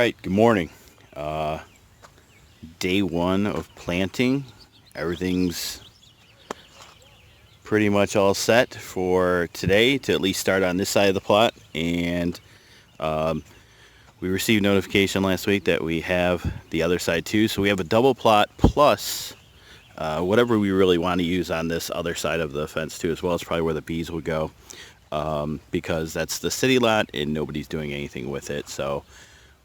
right, good morning. Uh, Day one of planting. Everything's pretty much all set for today to at least start on this side of the plot. And we received notification last week that we have the other side too. So we have a double plot plus whatever we really want to use on this other side of the fence too, as well as probably where the bees will go, because that's the city lot and nobody's doing anything with it. So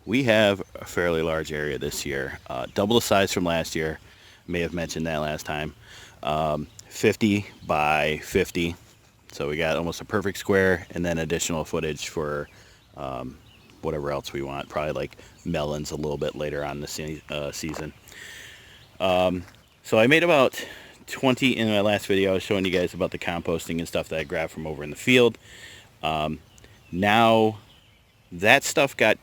we have a fairly large area this year, double the size from last year. May have mentioned that last time. 50 by 50. So we got almost a perfect square, and then additional footage for whatever else we want. Probably like melons a little bit later on the season. So I made about 20 in my last video. I was showing you guys about the composting and stuff that I grabbed from over in the field. Now that stuff got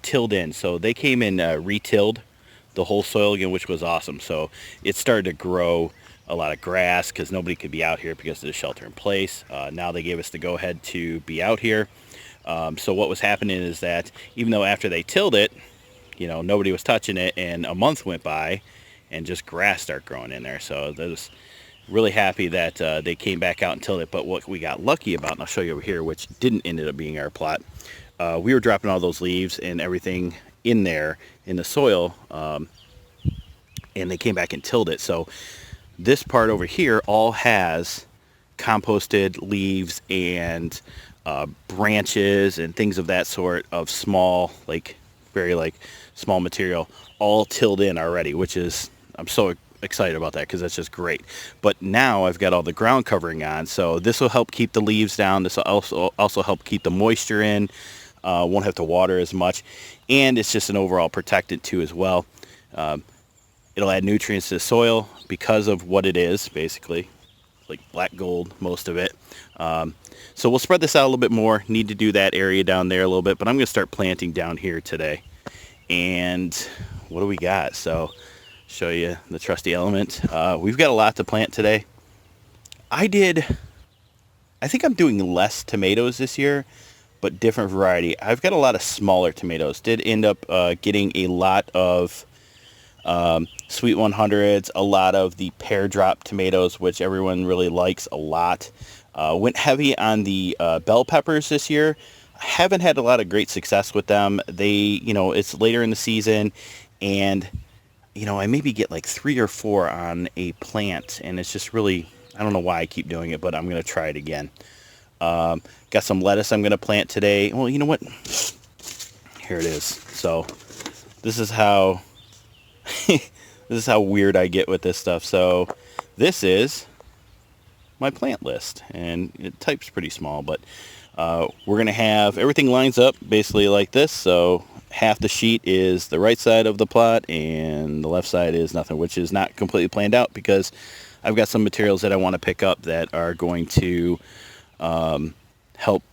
tilled in, so they came and re-tilled the whole soil again, which was awesome. So it started to grow a lot of grass because nobody could be out here because of the shelter in place. Now they gave us the go ahead to be out here. So what was happening is that even though after they tilled it, nobody was touching it, and a month went by and just grass started growing in there. So that was really happy that they came back out and tilled it. But what we got lucky about, and I'll show you over here, which didn't end up being our plot, we were dropping all those leaves and everything in there in the soil, and they came back and tilled it. So this part over here all has composted leaves and branches and things of that sort of small, very small material, all tilled in already, which is, I'm so excited about that because that's just great. But now I've got all the ground covering on, so this will help keep the leaves down. This will also help keep the moisture in. Won't have to water as much, and it's just an overall protectant too as well. It'll add nutrients to the soil because of what it is, basically like black gold, most of it. So we'll spread this out a little bit more. Need to do that area down there a little bit, but I'm going to start planting down here today. And what do we got? So show you the trusty element. We've got a lot to plant today. I think I'm doing less tomatoes this year, but different variety. I've got a lot of smaller tomatoes. Did end up getting a lot of Sweet 100s, a lot of the pear drop tomatoes, which everyone really likes a lot. Went heavy on the bell peppers this year. I haven't had a lot of great success with them. It's later in the season, and I maybe get like 3 or 4 on a plant, and it's just really, I don't know why I keep doing it, but I'm going to try it again. Got some lettuce I'm going to plant today. Well, you know what? Here it is. So this is how weird I get with this stuff. So this is my plant list, and it types pretty small, but we're going to have everything lines up basically like this. So half the sheet is the right side of the plot and the left side is nothing, which is not completely planned out because I've got some materials that I want to pick up that are going to help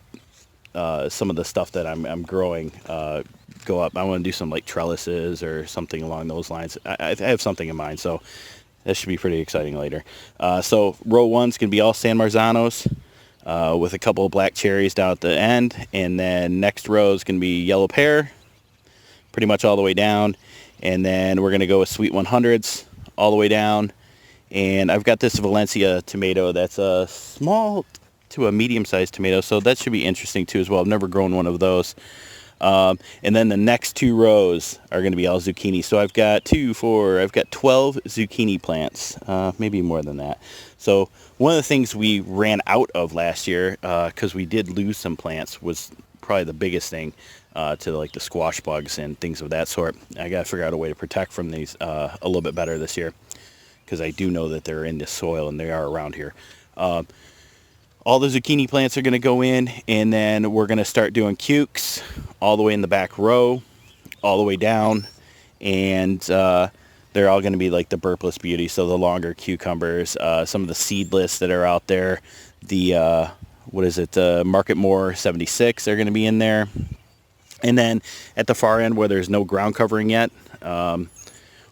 some of the stuff that I'm growing go up. I want to do some like trellises or something along those lines. I have something in mind, so that should be pretty exciting later. So row one's going to be all San Marzanos with a couple of black cherries down at the end, and then next row is going to be yellow pear pretty much all the way down, and then we're going to go with Sweet 100s all the way down. And I've got this Valencia tomato that's a small to a medium-sized tomato, so that should be interesting too as well. I've never grown one of those. And then the next 2 rows are going to be all zucchini. So I've got 12 zucchini plants, maybe more than that. So one of the things we ran out of last year, because we did lose some plants, was probably the biggest thing to like the squash bugs and things of that sort. I got to figure out a way to protect from these a little bit better this year, because I do know that they're in the soil and they are around here. All the zucchini plants are going to go in, and then we're going to start doing cukes all the way in the back row, all the way down, and they're all going to be like the burpless beauty, so the longer cucumbers, some of the seedless that are out there, the, Market More 76 are going to be in there. And then at the far end where there's no ground covering yet,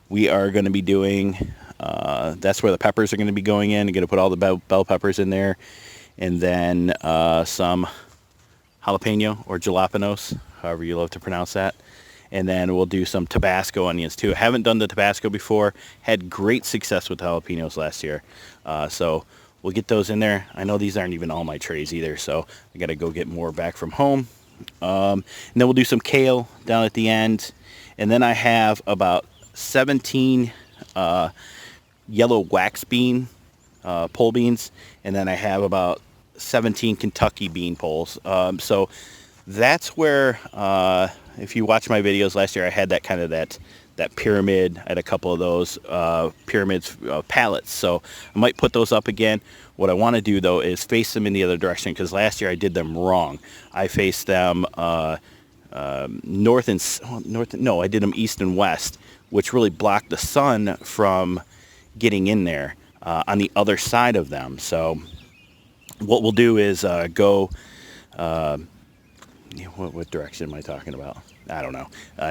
we are going to be doing, that's where the peppers are going to be going in. I'm going to put all the bell peppers in there. And then some jalapeno or jalapenos, however you love to pronounce that. And then we'll do some Tabasco onions too. Haven't done the Tabasco before. Had great success with jalapenos last year. So we'll get those in there. I know these aren't even all my trays either, so I got to go get more back from home. And then we'll do some kale down at the end. And then I have about 17 yellow wax bean pole beans. And then I have about 17 Kentucky bean poles. So that's where, if you watch my videos last year, I had that kind of that pyramid. I had a couple of those pyramids pallets. So I might put those up again. What I want to do though is face them in the other direction, because last year I did them wrong. I faced them I did them east and west, which really blocked the sun from getting in there on the other side of them. So what we'll do is go, what direction am I talking about? I don't know,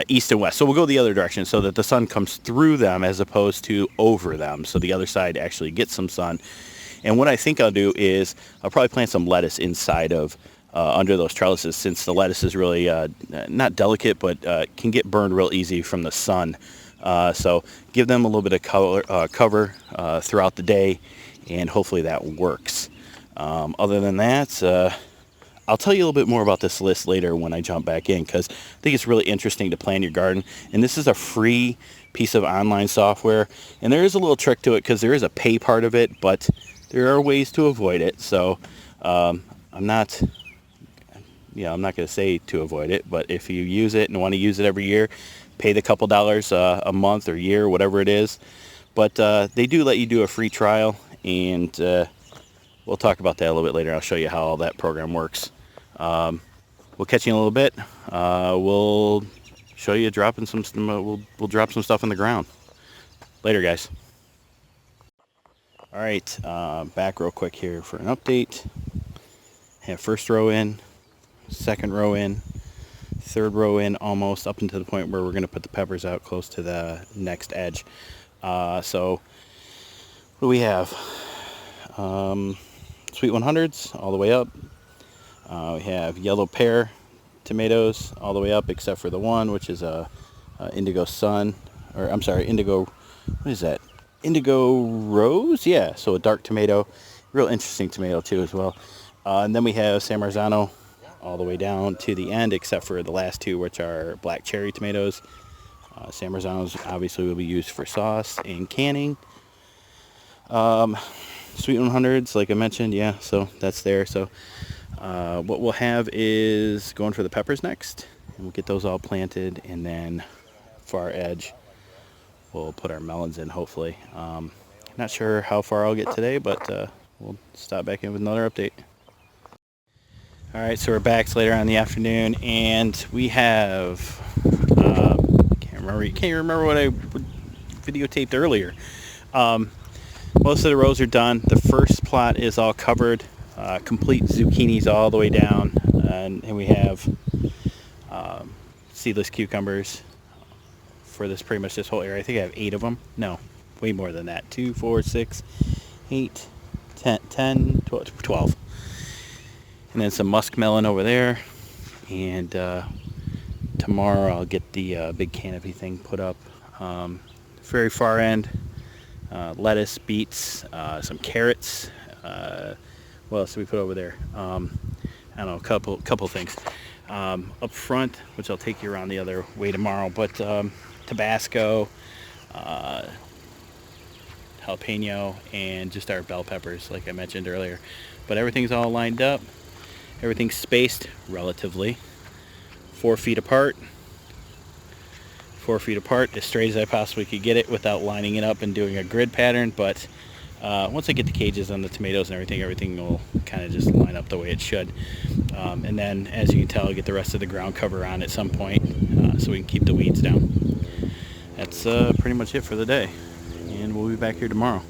east and west. So we'll go the other direction so that the sun comes through them as opposed to over them. So the other side actually gets some sun. And what I think I'll do is I'll probably plant some lettuce inside of under those trellises, since the lettuce is really not delicate, but can get burned real easy from the sun. So give them a little bit of cover throughout the day, and hopefully that works. Other than that, I'll tell you a little bit more about this list later when I jump back in, because I think it's really interesting to plan your garden. And this is a free piece of online software, and there is a little trick to it because there is a pay part of it, but there are ways to avoid it. So I'm not going to say to avoid it, but if you use it and want to use it every year, pay the couple dollars a month or year, whatever it is. But they do let you do a free trial, and we'll talk about that a little bit later. I'll show you how all that program works. We'll catch you in a little bit. We'll show you dropping some. We'll drop some stuff in the ground. Later, guys. All right, back real quick here for an update. Have first row in, second row in, third row in, almost up into the point where we're going to put the peppers out close to the next edge. So what do we have? Sweet 100s all the way up. We have yellow pear tomatoes all the way up, except for the one, which is a indigo sun, or I'm sorry, indigo, what is that? Indigo rose? Yeah, so a dark tomato. Real interesting tomato too as well. And then we have San Marzano all the way down to the end, except for the last two, which are black cherry tomatoes. San Marzanos obviously will be used for sauce and canning. Sweet 100s, like I mentioned, yeah, so that's there. So what we'll have is going for the peppers next, and we'll get those all planted, and then far edge we'll put our melons in, hopefully. Not sure how far I'll get today, but we'll stop back in with another update. All right, so we're back. It's later on in the afternoon, and we have can't remember what I videotaped earlier. Most of the rows are done. The first plot is all covered, complete zucchinis all the way down, and we have seedless cucumbers for this, pretty much this whole area. I think I have 8 of them. No, way more than that. 2, 4, 6, 8, 10, 12. And then some muskmelon over there. And tomorrow I'll get the big canopy thing put up. Very far end, lettuce, beets, some carrots. What else did we put over there? I don't know, a couple things. Up front, which I'll take you around the other way tomorrow, but Tabasco, jalapeno, and just our bell peppers, like I mentioned earlier. But everything's all lined up. Everything's spaced relatively 4 feet apart. 4 feet apart, as straight as I possibly could get it without lining it up and doing a grid pattern. But once I get the cages on the tomatoes and everything will kind of just line up the way it should. And then, as you can tell, I'll get the rest of the ground cover on at some point so we can keep the weeds down. That's pretty much it for the day, and we'll be back here tomorrow.